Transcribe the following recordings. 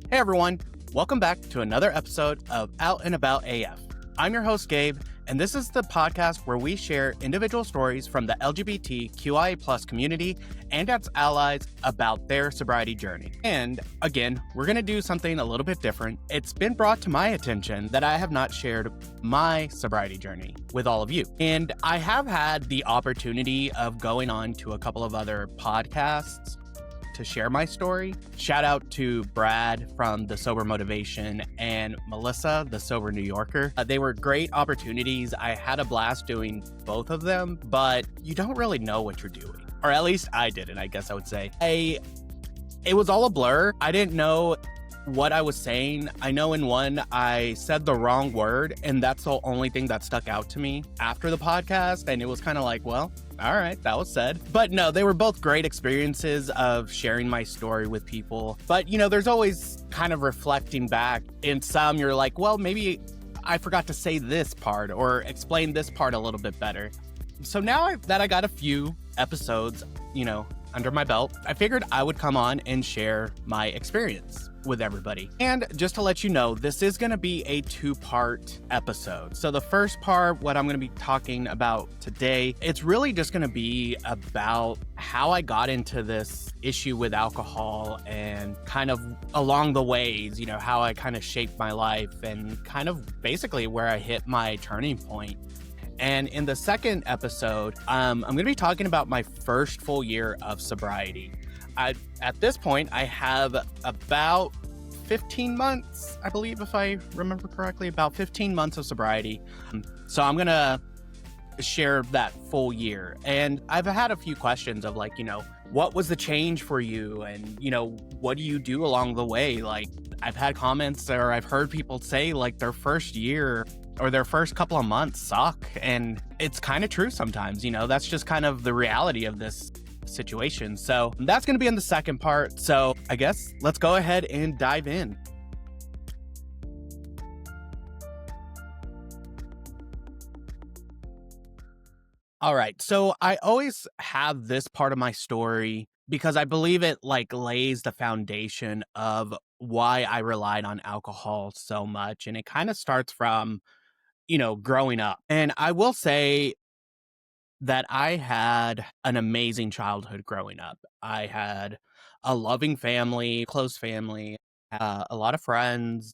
Hey everyone, welcome back to another episode of Out and About AF. I'm your host Gabe, and this is the podcast where we share individual stories from the LGBTQIA+ community and its allies about their sobriety journey. And again, we're going to do something a little bit different. It's been brought to my attention that I have not shared my sobriety journey with all of you. And I have had the opportunity of going on to a couple of other podcasts to share my story. Shout out to Brad from The Sober Motivation and Melissa, The Sober New Yorker. They were great opportunities. I had a blast doing both of them, but you don't really know what you're doing. Or at least I didn't, I guess I would say. It was all a blur. I didn't know what I was saying. I know in one, I said the wrong word, and that's the only thing that stuck out to me after the podcast. And it was kind of like, well, all right, that was said. But no, they were both great experiences of sharing my story with people. But, you know, there's always kind of reflecting back. In some, you're like, well, maybe I forgot to say this part or explain this part a little bit better. So now that I got a few episodes, under my belt, I figured I would come on and share my experience with everybody. And just to let you know, this is going to be a two-part episode. So the first part, what I'm going to be talking about today, it's really just going to be about how I got into this issue with alcohol and kind of along the ways, how I kind of shaped my life and kind of basically where I hit my turning point. And in the second episode, I'm going to be talking about my first full year of sobriety. At this point, I have about 15 months, I believe, if I remember correctly, about 15 months of sobriety. So I'm going to share that full year. And I've had a few questions of what was the change for you? And, what do you do along the way? Like, I've had comments or I've heard people say their first year or their first couple of months suck. And it's kind of true sometimes, that's just kind of the reality of this situation. So that's going to be in the second part. So I guess let's go ahead and dive in. All right. So I always have this part of my story because I believe it lays the foundation of why I relied on alcohol so much. And it kind of starts from growing up. And I will say that I had an amazing childhood growing up. I had a loving family, close family, a lot of friends,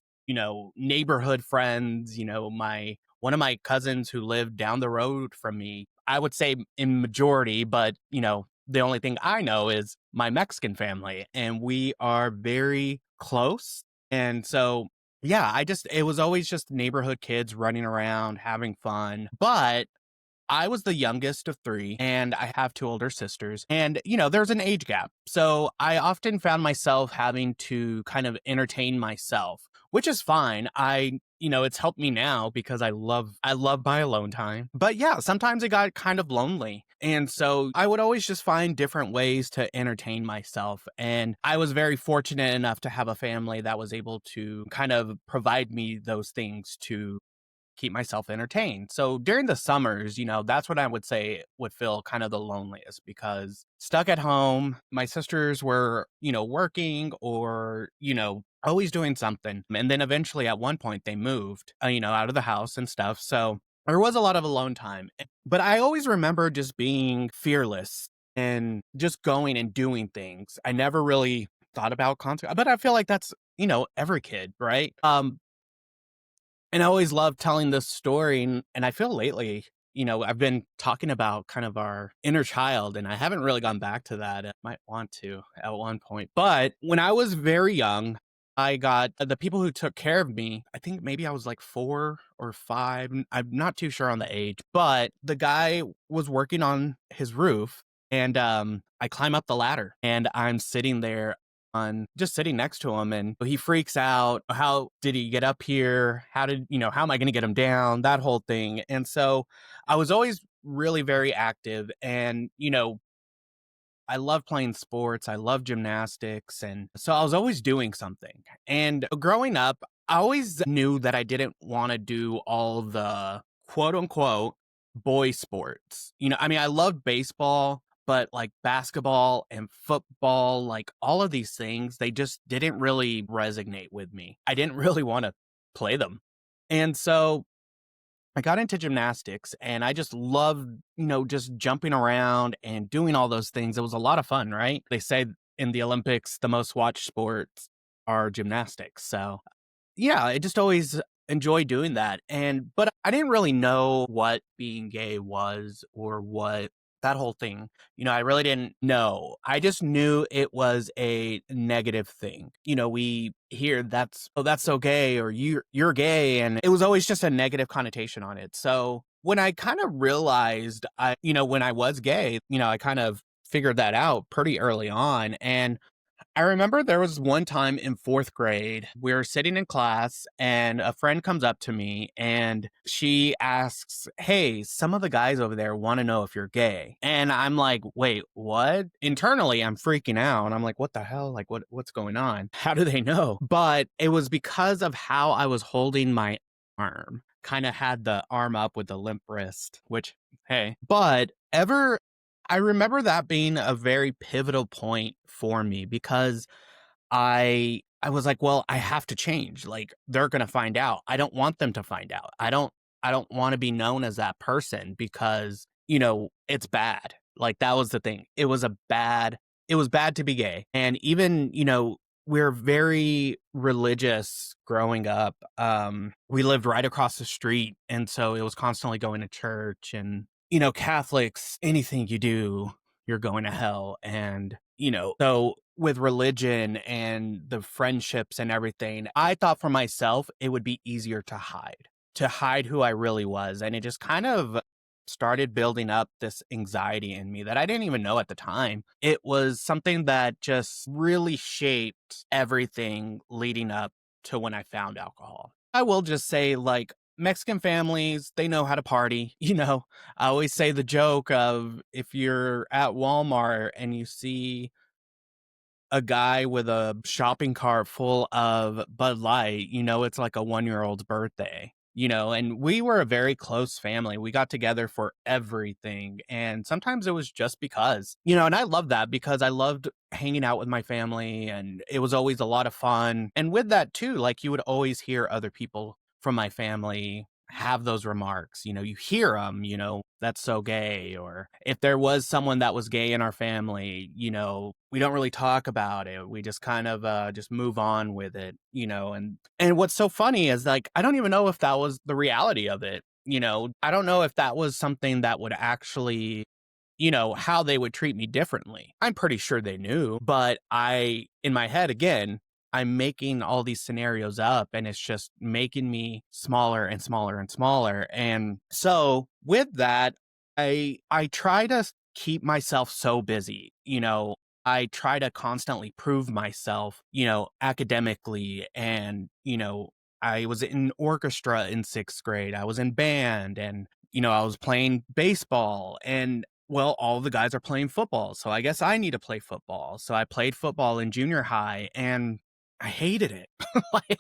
neighborhood friends, one of my cousins who lived down the road from me, I would say in majority, but the only thing I know is my Mexican family, and we are very close. And so yeah, it was always just neighborhood kids running around, having fun. But I was the youngest of three, and I have two older sisters. And, there's an age gap. So I often found myself having to kind of entertain myself, which is fine. It's helped me now because I love my alone time. But yeah, sometimes it got kind of lonely. And so I would always just find different ways to entertain myself. And I was very fortunate enough to have a family that was able to kind of provide me those things to keep myself entertained. So during the summers, that's what I would say would feel kind of the loneliest, because stuck at home, my sisters were, working or, always doing something. And then eventually at one point they moved, out of the house and stuff. So there was a lot of alone time. But I always remember just being fearless and just going and doing things. I never really thought about consequences, but I feel like that's, every kid, right? And I always loved telling this story. And I feel lately, I've been talking about kind of our inner child, and I haven't really gone back to that. I might want to at one point. But when I was very young, I got the people who took care of me. I think maybe I was 4 or 5. I'm not too sure on the age, but the guy was working on his roof, and I climb up the ladder, and I'm sitting there just sitting next to him, and he freaks out. How did he get up here? How am I going to get him down? That whole thing. And so I was always really very active, and, I love playing sports. I love gymnastics. And so I was always doing something. And growing up, I always knew that I didn't want to do all the quote unquote boy sports. I loved baseball, but like basketball and football, like all of these things, they just didn't really resonate with me. I didn't really want to play them. And so I got into gymnastics and I just loved, just jumping around and doing all those things. It was a lot of fun, right? They say in the Olympics, the most watched sports are gymnastics. So yeah, I just always enjoy doing that. But I didn't really know what being gay was or what that whole thing. I really didn't know. I just knew it was a negative thing. We hear that's so gay or you're gay, and it was always just a negative connotation on it. So when I kind of realized when I was gay, I kind of figured that out pretty early on. And I remember there was one time in fourth grade, we were sitting in class and a friend comes up to me and she asks, "Hey, some of the guys over there want to know if you're gay." And I'm like, "Wait, what?" Internally, I'm freaking out and I'm like, "What the hell? Like, what's going on? How do they know?" But it was because of how I was holding my arm, kind of had the arm up with the limp wrist, which, hey, I remember that being a very pivotal point for me because I was like, "Well, I have to change. Like they're going to find out. I don't want them to find out. I don't want to be known as that person because, it's bad." Like that was the thing. It was bad to be gay. And even, we're very religious growing up. We lived right across the street and so it was constantly going to church and Catholics, anything you do, you're going to hell. And, so with religion and the friendships and everything, I thought for myself, it would be easier to hide who I really was. And it just kind of started building up this anxiety in me that I didn't even know at the time. It was something that just really shaped everything leading up to when I found alcohol. I will just say, like, Mexican families, they know how to party. I always say the joke of if you're at Walmart and you see a guy with a shopping cart full of Bud Light, it's like a 1-year-old's birthday. And we were a very close family. We got together for everything. And sometimes it was just because, and I love that because I loved hanging out with my family and it was always a lot of fun. And with that too, like you would always hear other people from my family have those remarks. You hear them, "That's so gay." Or if there was someone that was gay in our family, we don't really talk about it. We just kind of just move on with it, and what's so funny is like, I don't even know if that was the reality of it. I don't know if that was something that would actually how they would treat me differently. I'm pretty sure they knew, but in my head, again, I'm making all these scenarios up and it's just making me smaller and smaller and smaller. And so with that, I try to keep myself so busy, I try to constantly prove myself, academically and, I was in orchestra in sixth grade. I was in band and, I was playing baseball and well, all the guys are playing football. So I guess I need to play football. So I played football in junior high and I hated it. Like,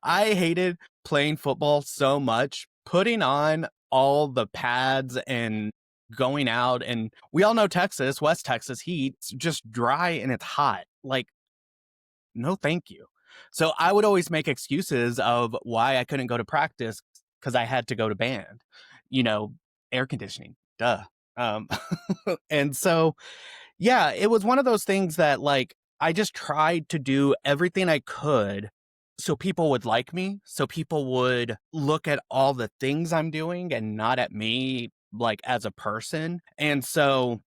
I hated playing football so much, putting on all the pads and going out. And we all know Texas, West Texas heat, it's just dry and it's hot. Like, no, thank you. So I would always make excuses of why I couldn't go to practice because I had to go to band, you know, air conditioning, duh. Um, and so, yeah, it was one of those things that like I just tried to do everything I could so people would like me, so people would look at all the things I'm doing and not at me like as a person. And so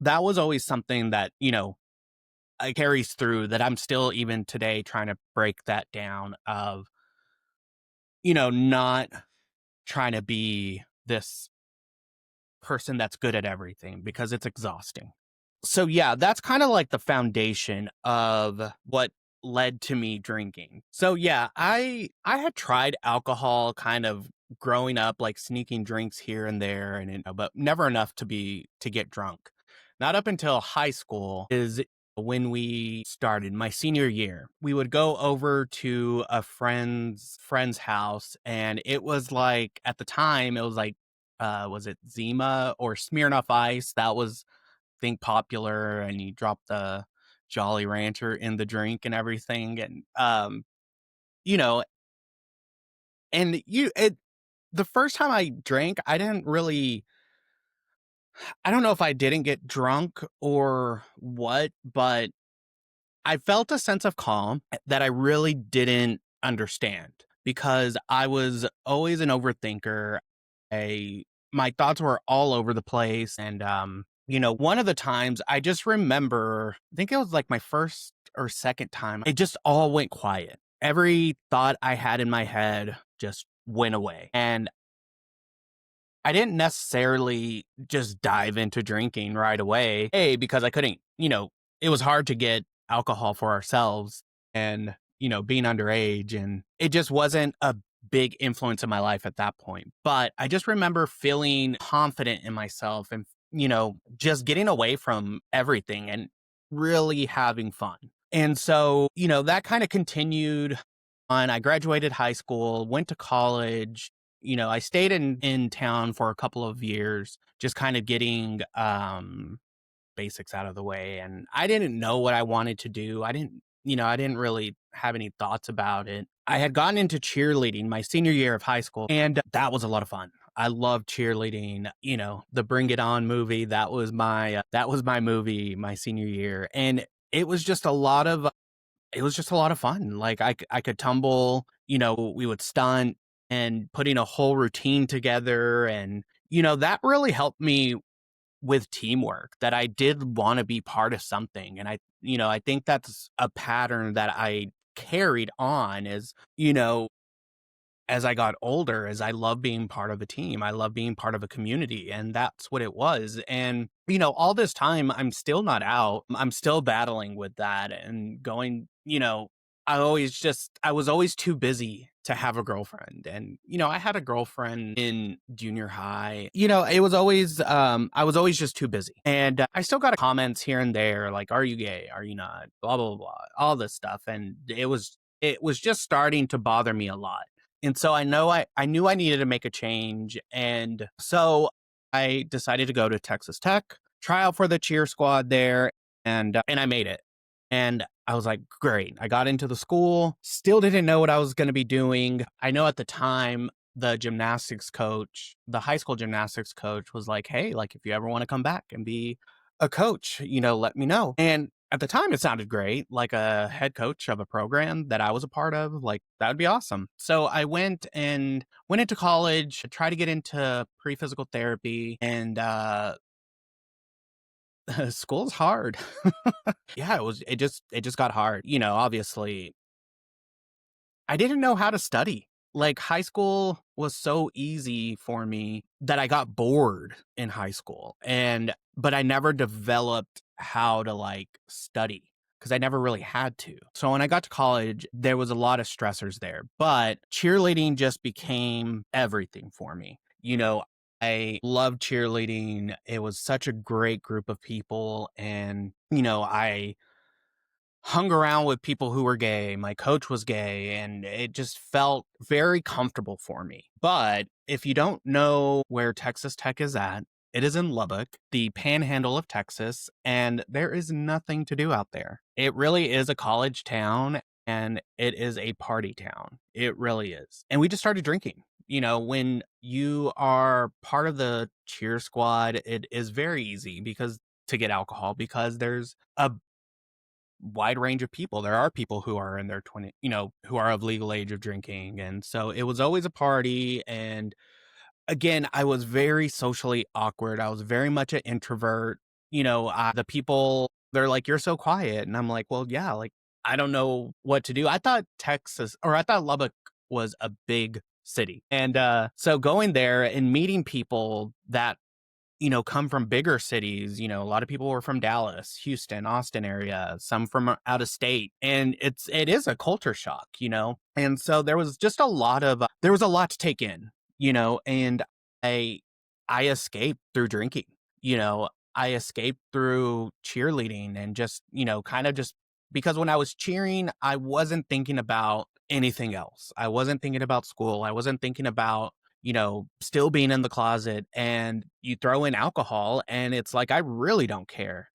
that was always something that, carries through that I'm still even today trying to break that down of, not trying to be this person that's good at everything because it's exhausting. So yeah, that's kind of like the foundation of what led to me drinking. So yeah, I had tried alcohol kind of growing up, like sneaking drinks here and there and but never enough to get drunk. Not up until high school is when we started my senior year. We would go over to a friend's house and it was like at the time it was like was it Zima or Smirnoff Ice? That was, I think, popular, and you drop the Jolly Rancher in the drink and everything, and you know, and you it the first time I drank, I didn't really, I don't know if I didn't get drunk or what, but I felt a sense of calm that I really didn't understand because I was always an overthinker. I My thoughts were all over the place, and one of the times I just remember, I think it was like my first or second time, it just all went quiet. Every thought I had in my head just went away. And I didn't necessarily just dive into drinking right away. A, because I couldn't, it was hard to get alcohol for ourselves and, being underage. And it just wasn't a big influence in my life at that point. But I just remember feeling confident in myself and, just getting away from everything and really having fun. And so, that kind of continued on. I graduated high school, went to college. I stayed in town for a couple of years, just kind of getting basics out of the way. And I didn't know what I wanted to do. I didn't really have any thoughts about it. I had gotten into cheerleading my senior year of high school, and that was a lot of fun. I loved cheerleading. The Bring It On movie, that was my movie my senior year. And it was just a lot of fun. Like I could tumble, we would stunt and putting a whole routine together. And, that really helped me with teamwork, that I did want to be part of something. And I think that's a pattern that I carried on as I got older, as I love being part of a team. I love being part of a community, and that's what it was. And, all this time, I'm still not out. I'm still battling with that and going, I was always too busy to have a girlfriend. And, I had a girlfriend in junior high. I was always just too busy. And I still got comments here and there, like, are you gay? Are you not? Blah, blah, blah, all this stuff. And it was just starting to bother me a lot. And so I knew I needed to make a change. And so I decided to go to Texas Tech, try out for the cheer squad there, and I made it. And I was like, great. I got into the school, still didn't know what I was going to be doing. I know at the time, the gymnastics coach, the high school gymnastics coach was like, hey, like, if you ever want to come back and be a coach, let me know. And at the time, it sounded great, like a head coach of a program that I was a part of. Like, that would be awesome. So I went into college, tried to get into pre-physical therapy, and school's hard. Yeah, it just got hard. Obviously, I didn't know how to study. Like, high school was so easy for me that I got bored in high school. But I never developed how to, like, study because I never really had to. So when I got to college, there was a lot of stressors there, but cheerleading just became everything for me. I loved cheerleading. It was such a great group of people. And, I hung around with people who were gay. My coach was gay, and it just felt very comfortable for me. But if you don't know where Texas Tech is at, it is in Lubbock, the panhandle of Texas, and there is nothing to do out there. It really is a college town, and it is a party town. It really is. And we just started drinking. When you are part of the cheer squad, it is very easy to get alcohol because there's a wide range of people. There are people who are in their 20, who are of legal age of drinking. And so it was always a party. And again, I was very socially awkward. I was very much an introvert. The people, they're like, you're so quiet. And I'm like, well, yeah, like, I don't know what to do. I thought Lubbock was a big city. And so going there and meeting people that come from bigger cities. A lot of people were from Dallas, Houston, Austin area, some from out of state. And it is a culture shock. And so there was just there was a lot to take in, and I, I escaped through drinking, you know, I escaped through cheerleading and just, kind of just because when I was cheering, I wasn't thinking about anything else. I wasn't thinking about school. I wasn't thinking about, still being in the closet, and you throw in alcohol and it's like, I really don't care.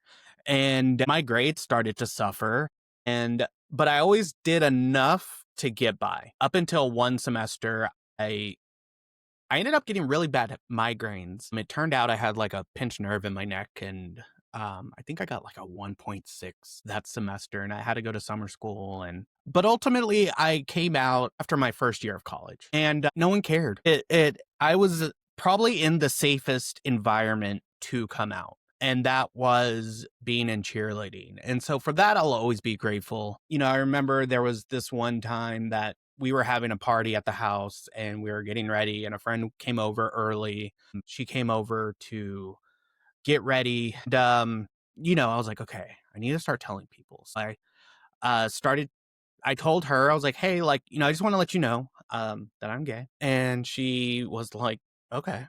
And my grades started to suffer, but I always did enough to get by up until one semester. I ended up getting really bad migraines. It turned out I had like a pinched nerve in my neck, and I think I got like a 1.6 that semester, and I had to go to summer school. But ultimately, I came out after my first year of college, and no one cared. I was probably in the safest environment to come out, and that was being in cheerleading. And so for that, I'll always be grateful. I remember there was this one time that we were having a party at the house and we were getting ready, and a friend came over early. She came over to get ready. And, I was like, okay, I need to start telling people. So I told her, I was like, hey, like, I just want to let you know that I'm gay. And she was like, okay,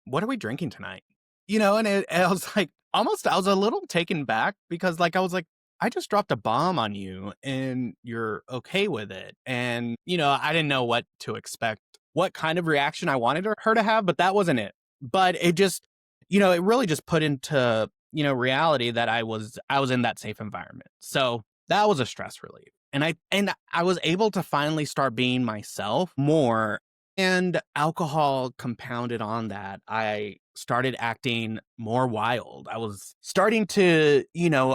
what are we drinking tonight? And I was like, almost, I was a little taken back because, like, I was like, I just dropped a bomb on you and you're okay with it. And, I didn't know what to expect, what kind of reaction I wanted her to have, but that wasn't it. But it just, it really just put into, reality that I was in that safe environment. So that was a stress relief. And I was able to finally start being myself more. And alcohol compounded on that. I started acting more wild. I was starting to,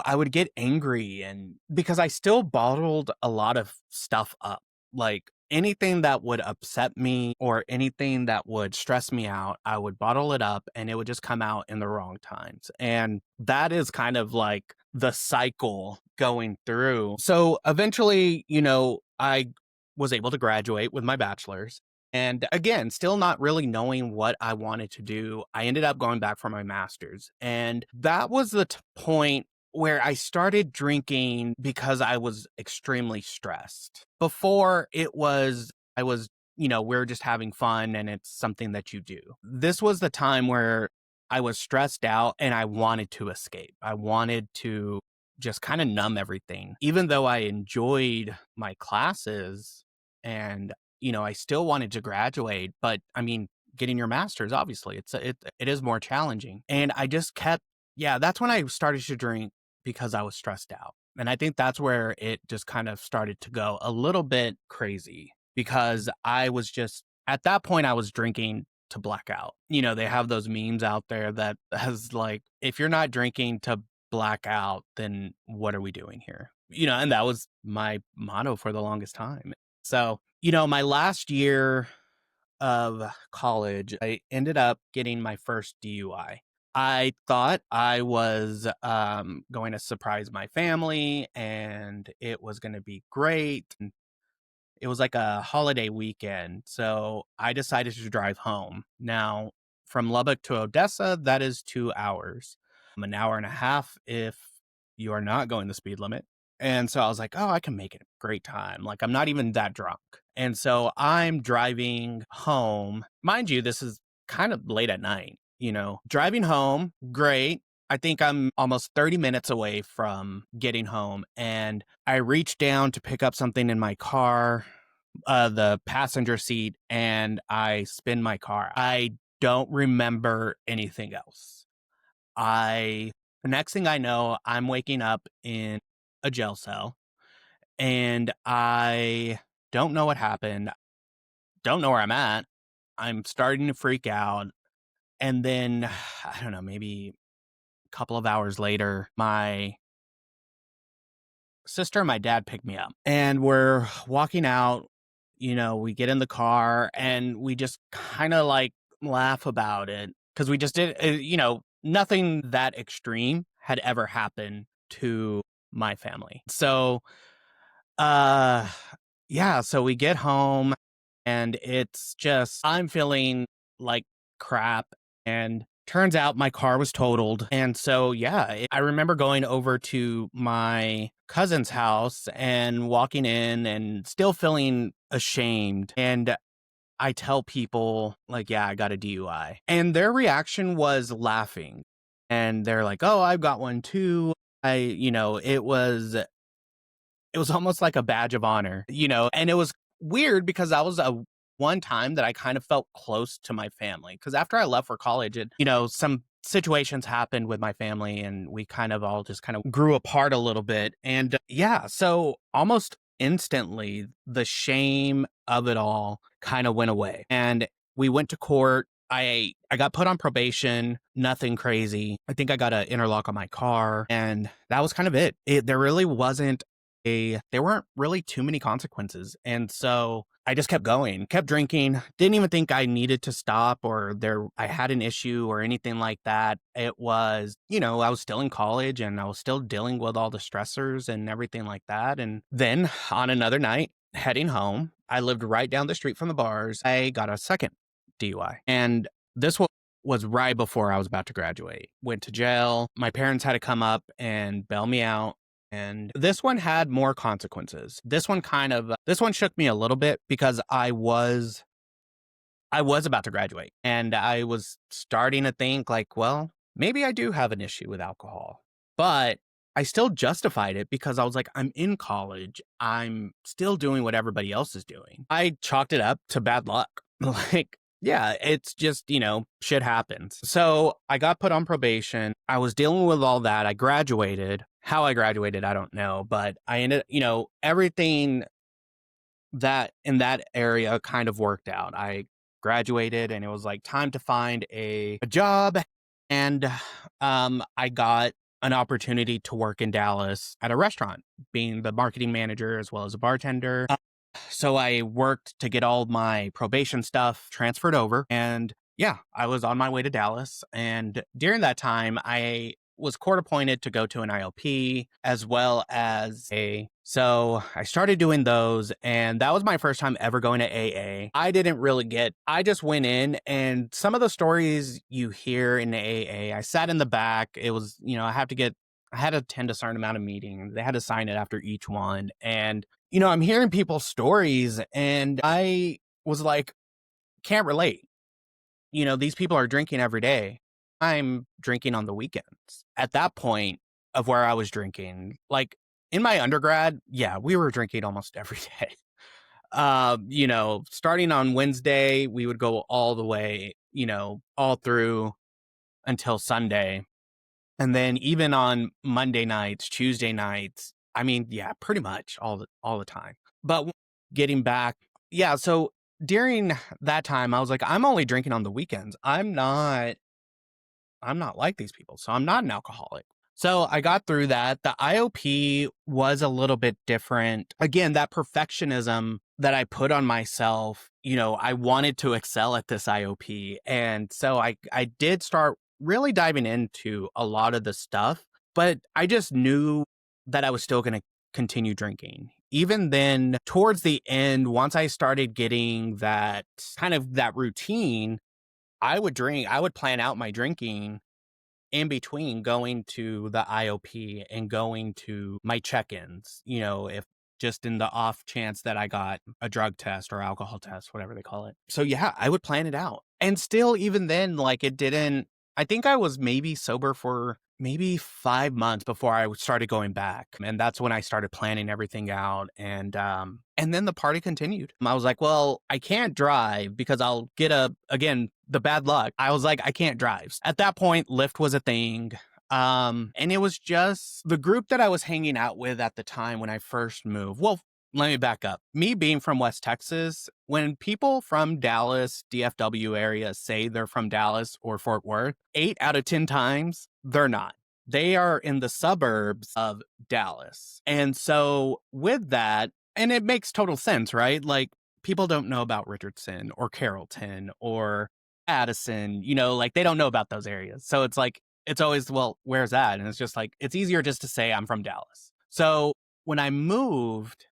I would get angry, and because I still bottled a lot of stuff up, like anything that would upset me or anything that would stress me out, I would bottle it up and it would just come out in the wrong times. And that is kind of like the cycle going through. So eventually, I was able to graduate with my bachelor's. And again, still not really knowing what I wanted to do, I ended up going back for my master's. And that was the point where I started drinking because I was extremely stressed. Before we were just having fun and it's something that you do. This was the time where I was stressed out and I wanted to escape. I wanted to just kind of numb everything. Even though I enjoyed my classes and I still wanted to graduate, but I mean, getting your master's, obviously, it is more challenging. And I just that's when I started to drink because I was stressed out. And I think that's where it just kind of started to go a little bit crazy, because at that point, I was drinking to black out. They have those memes out there that has like, if you're not drinking to black out, then what are we doing here? And that was my motto for the longest time. So, my last year of college, I ended up getting my first DUI. I thought I was going to surprise my family and it was going to be great. It was like a holiday weekend, so I decided to drive home. Now, from Lubbock to Odessa, that is 2 hours, an hour and a half if you are not going the speed limit. And so I was like, oh, I can make it a great time. Like, I'm not even that drunk. And so I'm driving home. Mind you, this is kind of late at night, driving home. Great. I think I'm almost 30 minutes away from getting home, and I reach down to pick up something in my car, the passenger seat, and I spin my car. I don't remember anything else. The next thing I know, I'm waking up in a jail cell, and I don't know what happened. Don't know where I'm at. I'm starting to freak out. And then, I don't know, maybe couple of hours later, my sister and my dad picked me up, and we're walking out. We get in the car and we just kind of like laugh about it because we just did, nothing that extreme had ever happened to my family. So, so we get home and it's just, I'm feeling like crap. And turns out my car was totaled. And so, I remember going over to my cousin's house and walking in and still feeling ashamed. And I tell people, like, yeah, I got a DUI. And their reaction was laughing. And they're like, oh, I've got one too. It was almost like a badge of honor, and it was weird because I was one time that I kind of felt close to my family. Because after I left for college, some situations happened with my family and we kind of all just kind of grew apart a little bit. And yeah, so almost instantly, the shame of it all kind of went away. And we went to court. I got put on probation, nothing crazy. I think I got an interlock on my car, and that was kind of it. There really wasn't there weren't really too many consequences. And so I just kept going, kept drinking, didn't even think I needed to stop or I had an issue or anything like that. It was, I was still in college and I was still dealing with all the stressors and everything like that. And then on another night, heading home, I lived right down the street from the bars. I got a second DUI. And this was right before I was about to graduate. Went to jail. My parents had to come up and bail me out. And this one had more consequences. This one shook me a little bit because I was about to graduate and I was starting to think like, well, maybe I do have an issue with alcohol. But I still justified it because I was like, I'm in college. I'm still doing what everybody else is doing. I chalked it up to bad luck. Like, yeah, it's just, shit happens. So I got put on probation. I was dealing with all that. I graduated. How I graduated, I don't know. But I ended, everything that in that area kind of worked out. I graduated and it was like time to find a job. And I got an opportunity to work in Dallas at a restaurant, being the marketing manager as well as a bartender. So I worked to get all my probation stuff transferred over. And yeah, I was on my way to Dallas. And during that time, I was court appointed to go to an IOP as well as so I started doing those. And that was my first time ever going to AA. I just went in and some of the stories you hear in the AA, I sat in the back. It was, I had to attend a certain amount of meetings. They had to sign it after each one. And I'm hearing people's stories and I was like, can't relate. These people are drinking every day. I'm drinking on the weekends. At that point of where I was drinking, like in my undergrad, yeah, we were drinking almost every day. Starting on Wednesday, we would go all the way, all through until Sunday. And then even on Monday nights, Tuesday nights, I mean, yeah, pretty much all the time. But getting back, yeah, so during that time, I was like, I'm only drinking on the weekends. I'm not like these people. So I'm not an alcoholic. So I got through that. The IOP was a little bit different. Again, that perfectionism that I put on myself, I wanted to excel at this IOP. And so I did start really diving into a lot of the stuff, but I just knew that I was still going to continue drinking. Even then, towards the end, once I started getting that kind of that routine, I would drink. I would plan out my drinking in between going to the IOP and going to my check-ins, if just in the off chance that I got a drug test or alcohol test, whatever they call it. So yeah, I would plan it out. And still, even then, like I think I was maybe sober for maybe 5 months before I started going back. And that's when I started planning everything out. And then the party continued. I was like, well, I can't drive because I'll get again, the bad luck. I was like, I can't drive. At that point, Lyft was a thing. And it was just the group that I was hanging out with at the time when I first moved. Well, let me back up. Me being from West Texas, when people from Dallas, DFW area say they're from Dallas or Fort Worth, 8 out of 10 times, they're not. They are in the suburbs of Dallas. And so with that, and it makes total sense, right? Like people don't know about Richardson or Carrollton or Addison, like they don't know about those areas. So it's like, it's always, well, where's that? And it's just like, it's easier just to say I'm from Dallas. So when I moved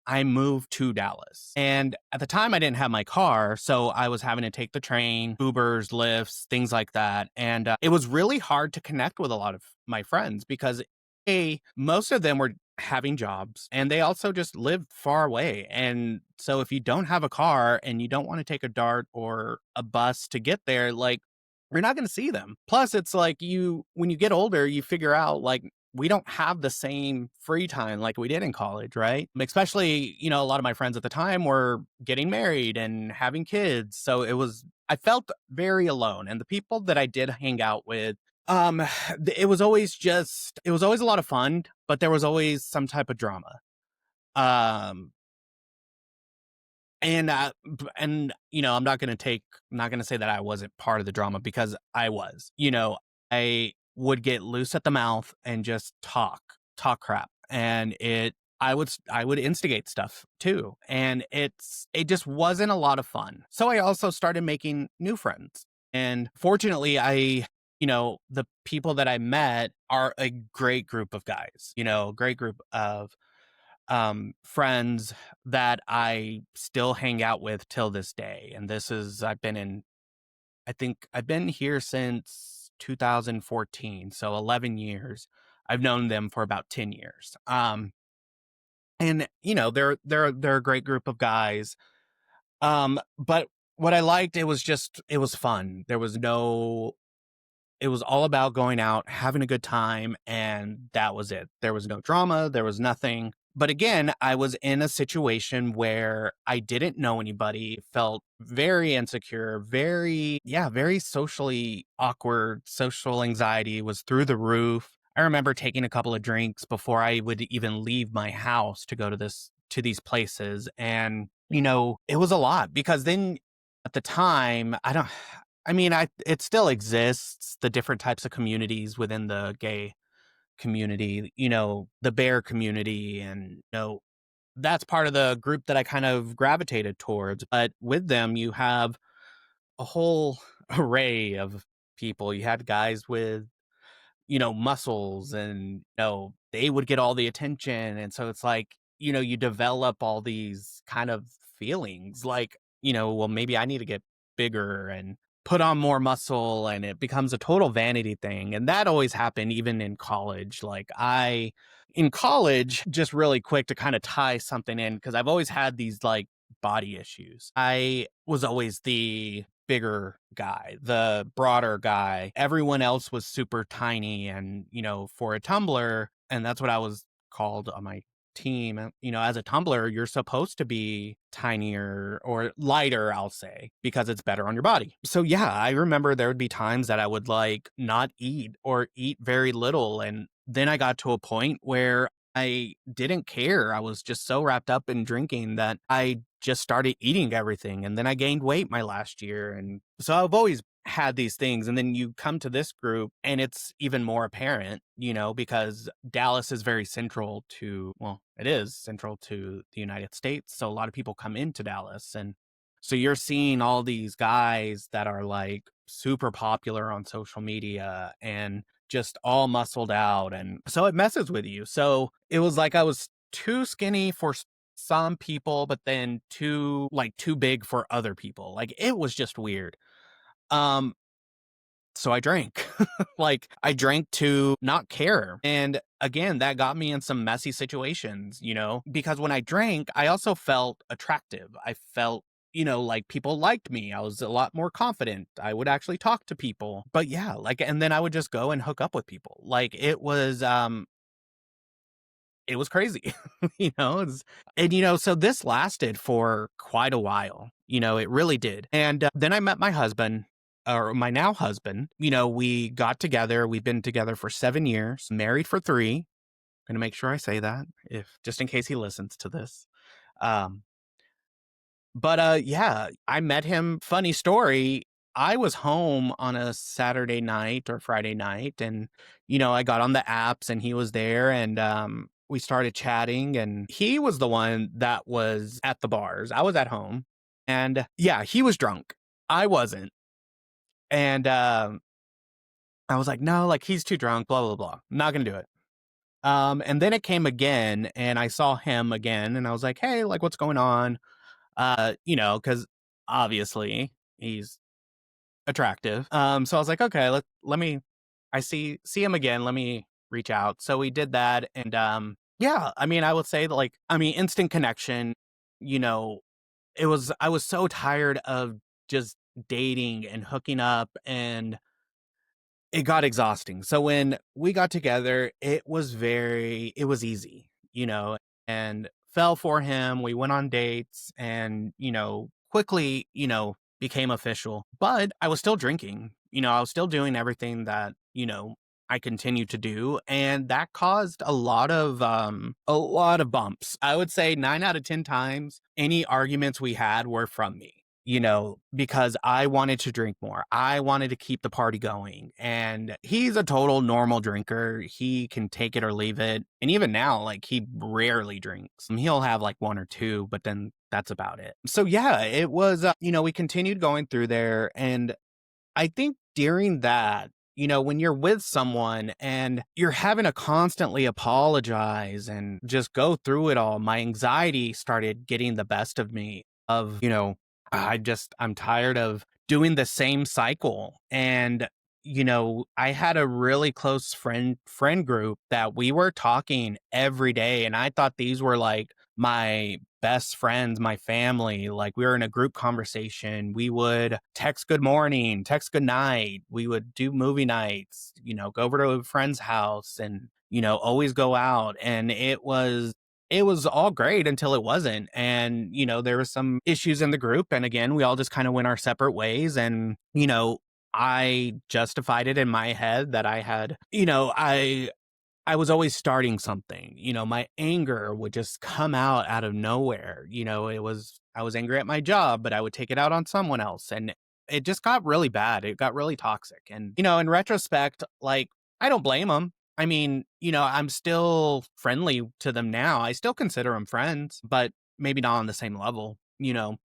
to Dallas. And at the time I didn't have my car. So I was having to take the train, Ubers, Lyfts, things like that. And it was really hard to connect with a lot of my friends because most of them were having jobs and they also just lived far away. And so if you don't have a car and you don't want to take a DART or a bus to get there, like you're not going to see them. Plus it's like when you get older, you figure out like we don't have the same free time like we did in college, right? Especially, a lot of my friends at the time were getting married and having kids. So I felt very alone. And the people that I did hang out with, um, it was always a lot of fun, but there was always some type of drama. Um, I'm not gonna say that I wasn't part of the drama because I was. I would get loose at the mouth and just talk crap, and I would instigate stuff too, and it just wasn't a lot of fun. So I also started making new friends, and fortunately, the people that I met are a great group of guys. Great group of friends that I still hang out with till this day. And I think I've been here since 2014, so 11 years. I've known them for about 10 years. And they're a great group of guys. But what I liked, it was fun. It was all about going out, having a good time, and that was it. There was no drama, there was nothing. But again, I was in a situation where I didn't know anybody, felt very insecure, very socially awkward. Social anxiety was through the roof. I remember taking a couple of drinks before I would even leave my house to go to these places. And, it was a lot because then at the time, it still exists, the different types of communities within the gay community, the bear community, and, that's part of the group that I kind of gravitated towards. But with them, you have a whole array of people. You had guys with, muscles and, they would get all the attention. And so it's like, you develop all these kind of feelings like, well, maybe I need to get bigger and put on more muscle, and it becomes a total vanity thing. And that always happened even in college. In college, just really quick to kind of tie something in, because I've always had these like body issues. I was always the bigger guy, the broader guy. Everyone else was super tiny. And, for a tumbler, and that's what I was called on my team. As a tumbler, you're supposed to be tinier or lighter, I'll say, because it's better on your body. So yeah, I remember there would be times that I would like not eat or eat very little. And then I got to a point where I didn't care. I was just so wrapped up in drinking that I just started eating everything. And then I gained weight my last year. And so I've always had these things. And then you come to this group and it's even more apparent, because Dallas is very central to, well, it is central to the United States. So a lot of people come into Dallas. And so you're seeing all these guys that are like super popular on social media and just all muscled out. And so it messes with you. So it was like I was too skinny for some people, but then too big for other people. Like it was just weird. Um, so I drank. Like I drank to not care. And again, that got me in some messy situations, because when I drank, I also felt attractive. I felt, like people liked me. I was a lot more confident. I would actually talk to people. But yeah, and then I would just go and hook up with people. Like it was crazy, so this lasted for quite a while, it really did. And then I met my husband, or my now husband. We got together. We've been together for 7 years, married for 3. I'm going to make sure I say that, if just in case he listens to this. Um, but yeah, I met him. Funny story. I was home on a Saturday night or Friday night, and I got on the apps and he was there, and we started chatting, and he was the one that was at the bars. I was at home. And yeah, he was drunk. I wasn't. And I was like, no, like he's too drunk, blah blah blah. I'm not going to do it. And then it came again, and I saw him again, and I was like, hey, like what's going on? Because obviously he's attractive. So I was like, okay, let me. I see him again. Let me reach out. So we did that, and yeah. I would say that, instant connection. You know, I was so tired of just dating and hooking up, and it got exhausting. So when we got together, it was easy, and fell for him. We went on dates and, quickly, became official. But I was still drinking. I was still doing everything that, I continued to do. And that caused a lot of bumps. I would say 9 out of 10 times any arguments we had were from me, because I wanted to drink more. I wanted to keep the party going. And he's a total normal drinker. He can take it or leave it. And even now, like, he rarely drinks. He'll have like one or two, but then that's about it. So yeah, it was, we continued going through there. And I think during that, when you're with someone and you're having to constantly apologize and just go through it all, my anxiety started getting the best of me of, I'm tired of doing the same cycle. And, I had a really close friend group that we were talking every day. And I thought these were like my best friends, my family. Like, we were in a group conversation. We would text good morning, text good night. We would do movie nights, go over to a friend's house and, always go out. And it was all great until it wasn't. And, there was some issues in the group. And again, we all just kind of went our separate ways. And, I justified it in my head that I had, I was always starting something. My anger would just come out of nowhere. I was angry at my job, but I would take it out on someone else. And it just got really bad. It got really toxic. And, in retrospect, like, I don't blame them. I mean, I'm still friendly to them now. I still consider them friends, but maybe not on the same level.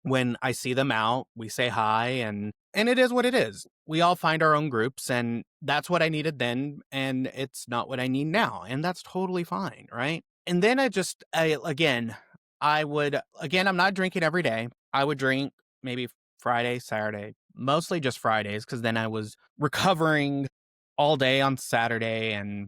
When I see them out, we say hi, and it is what it is. We all find our own groups, and that's what I needed then, and it's not what I need now, and that's totally fine, right? And then I'm not drinking every day. I would drink maybe Friday, Saturday, mostly just Fridays, because then I was recovering all day on Saturday, and,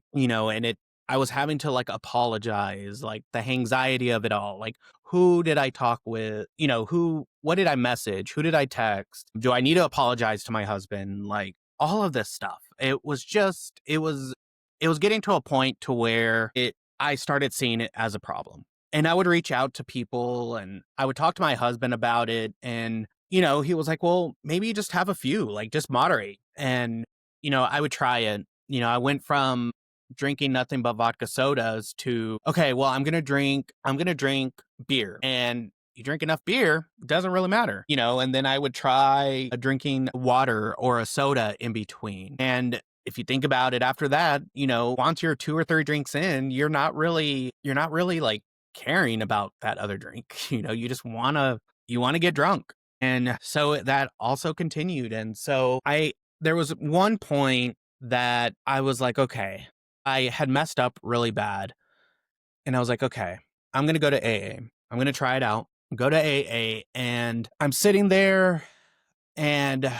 I was having to like apologize, like the anxiety of it all. Like, who did I talk with? What did I message? Who did I text? Do I need to apologize to my husband? Like, all of this stuff. It was getting to a point to where I started seeing it as a problem. And I would reach out to people and I would talk to my husband about it. And, he was like, well, maybe you just have a few, like, just moderate. And, I would try it. I went from drinking nothing but vodka sodas to, okay, well, I'm going to drink beer. And you drink enough beer, it doesn't really matter, and then I would try drinking water or a soda in between. And if you think about it after that, once you're 2 or 3 drinks in, you're not really like caring about that other drink. You want to get drunk. And so that also continued. And so there was one point that I was like, okay, I had messed up really bad. And I was like, okay, I'm going to go to AA. I'm going to try it out, go to AA. And I'm sitting there and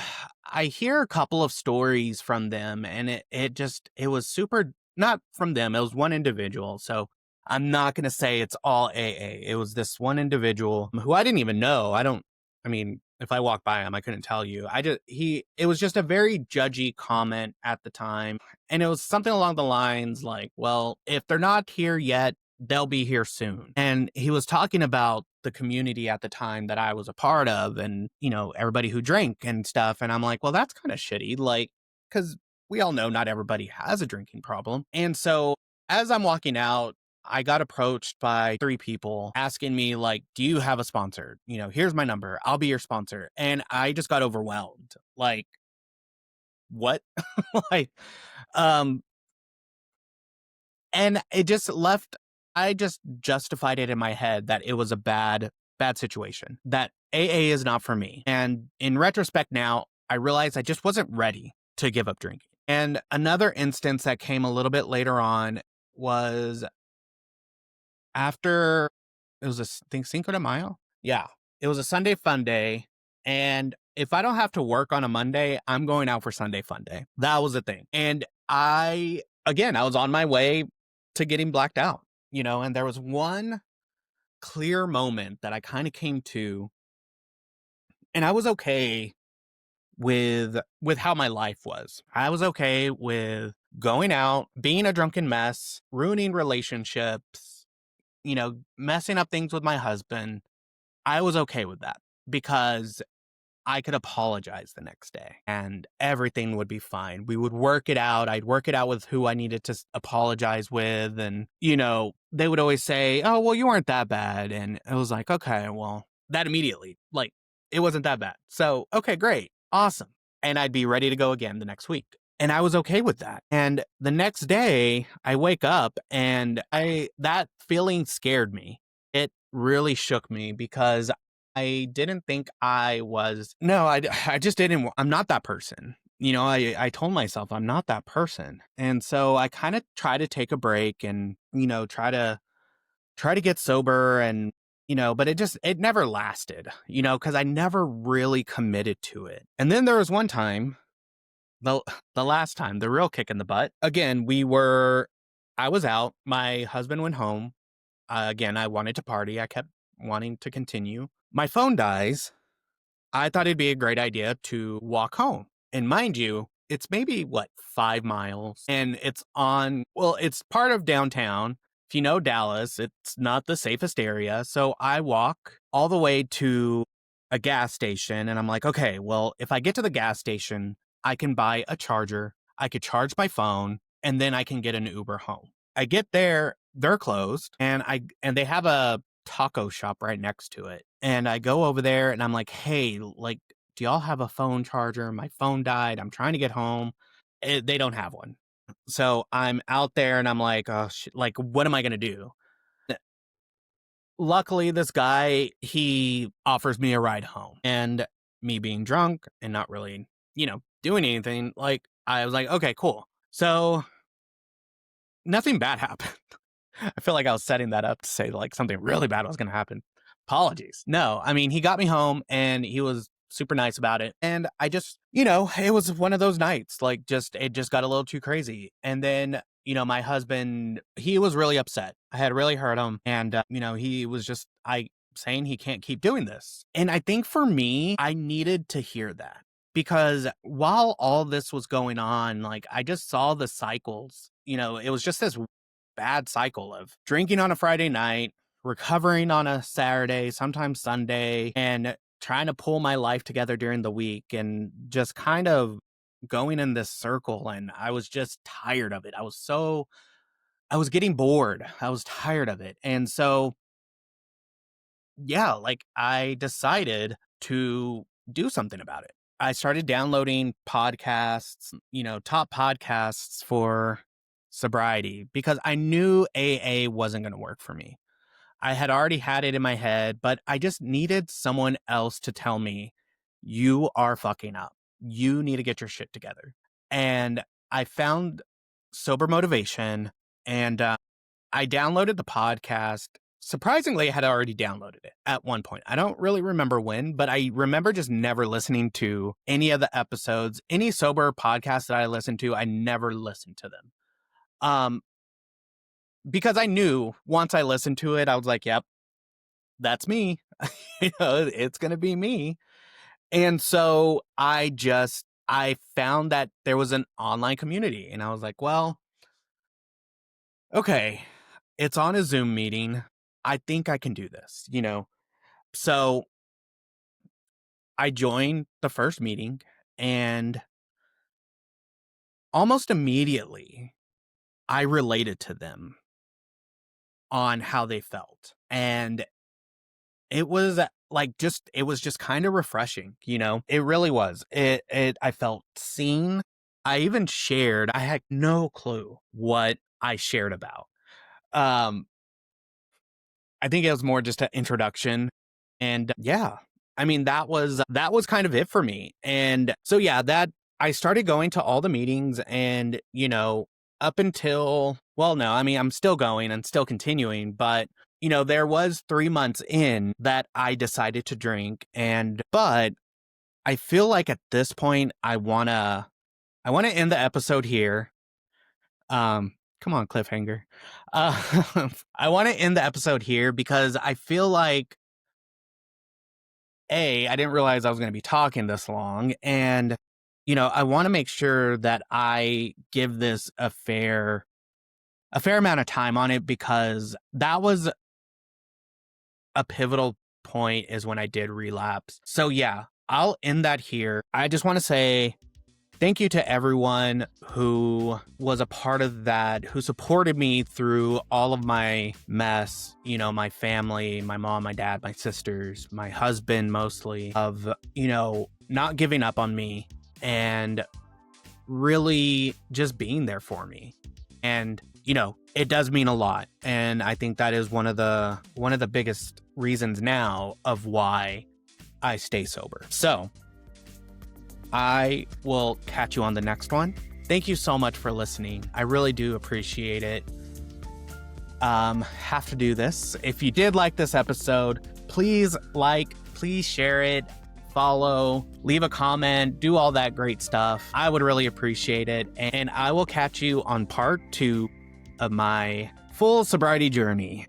I hear a couple of stories from them. And it was super, not from them, it was one individual. So I'm not going to say it's all AA. It was this one individual who I didn't even know. I mean, if I walked by him, I couldn't tell you. It was just a very judgy comment at the time. And it was something along the lines like, well, if they're not here yet, they'll be here soon. And he was talking about the community at the time that I was a part of and, everybody who drank and stuff. And I'm like, well, that's kind of shitty. Like, cause we all know not everybody has a drinking problem. And so as I'm walking out, I got approached by 3 people asking me, like, do you have a sponsor? Here's my number. I'll be your sponsor. And I just got overwhelmed. Like, what? like, um, and it just left, I just justified it in my head that it was a bad, bad situation, that AA is not for me. And in retrospect now, I realized I just wasn't ready to give up drinking. And another instance that came a little bit later on was after it was I think Cinco de Mayo. Yeah. It was a Sunday fun day. And if I don't have to work on a Monday, I'm going out for Sunday fun day. That was the thing. And I was on my way to getting blacked out, and there was one clear moment that I kind of came to, and I was okay with how my life was. I was okay with going out, being a drunken mess, ruining relationships, messing up things with my husband. I was okay with that because I could apologize the next day and everything would be fine. We would work it out. I'd work it out with who I needed to apologize with. And, they would always say, oh, well, you weren't that bad. And it was like, okay, well, that immediately, like, it wasn't that bad. So, okay, great. Awesome. And I'd be ready to go again the next week. And I was okay with that. And the next day I wake up and that feeling scared me. It really shook me because I didn't think I was, no, I just didn't, I'm not that person. I told myself I'm not that person. And so I kind of try to take a break and, try to get sober and, but it never lasted, cause I never really committed to it. And then there was one time, the, the last time, the real kick in the butt. Again, I was out, my husband went home. Again, I wanted to party. I kept wanting to continue. My phone dies. I thought it'd be a great idea to walk home. And mind you, it's maybe 5 miles and it's part of downtown. If you know Dallas, it's not the safest area. So I walk all the way to a gas station and I'm like, okay, well, if I get to the gas station, I can buy a charger. I could charge my phone and then I can get an Uber home. I get there, they're closed and they have a taco shop right next to it. And I go over there and I'm like, hey, like, do y'all have a phone charger? My phone died. I'm trying to get home. They don't have one. So I'm out there and I'm like, oh, shit, like, what am I going to do? Luckily, this guy, he offers me a ride home. And me being drunk and not really, doing anything, like, I was like, okay, cool. So nothing bad happened. I feel like I was setting that up to say like something really bad was going to happen. Apologies. No, I mean, he got me home and he was super nice about it. And I just, it was one of those nights, like it just got a little too crazy. And then, my husband, he was really upset. I had really hurt him. And, he was just, saying he can't keep doing this. And I think for me, I needed to hear that because while all this was going on, like I just saw the cycles, it was just this bad cycle of drinking on a Friday night, recovering on a Saturday, sometimes Sunday, and trying to pull my life together during the week and just kind of going in this circle. And I was just tired of it. I was getting bored. I was tired of it. And so, yeah, like I decided to do something about it. I started downloading podcasts, top podcasts for sobriety because I knew AA wasn't going to work for me. I had already had it in my head, but I just needed someone else to tell me, you are fucking up. You need to get your shit together. And I found Sober Motivation and I downloaded the podcast. Surprisingly, I had already downloaded it at one point. I don't really remember when, but I remember just never listening to any of the episodes. Any sober podcasts that I listened to, I never listened to them. Because I knew once I listened to it, I was like, yep, that's me. It's going to be me. And so I found that there was an online community and I was like, well, okay, it's on a Zoom meeting. I think I can do this, So I joined the first meeting and almost immediately I related to them on how they felt. And it was it was just kind of refreshing, It really was. I felt seen. I had no clue what I shared about. Um, I think it was more just an introduction. And yeah, I mean, that was kind of it for me. And so, yeah, that I started going to all the meetings and, up until, well, no, I mean, I'm still going and still continuing, but there was 3 months in that I decided to drink but I feel like at this point, I want to end the episode here. Come on, cliffhanger. I want to end the episode here because I feel like I didn't realize I was going to be talking this long. And, I want to make sure that I give this a fair amount of time on it, because that was a pivotal point, is when I did relapse. So yeah, I'll end that here. I just want to say thank you to everyone who was a part of that, who supported me through all of my mess. My family, my mom, my dad, my sisters, my husband, mostly, of, not giving up on me and really just being there for me. And, it does mean a lot. And I think that is one of the biggest reasons now of why I stay sober. So I will catch you on the next one. Thank you so much for listening. I really do appreciate it. Have to do this. If you did like this episode, please share it, follow, leave a comment, do all that great stuff. I would really appreciate it. And I will catch you on part 2 of my full sobriety journey.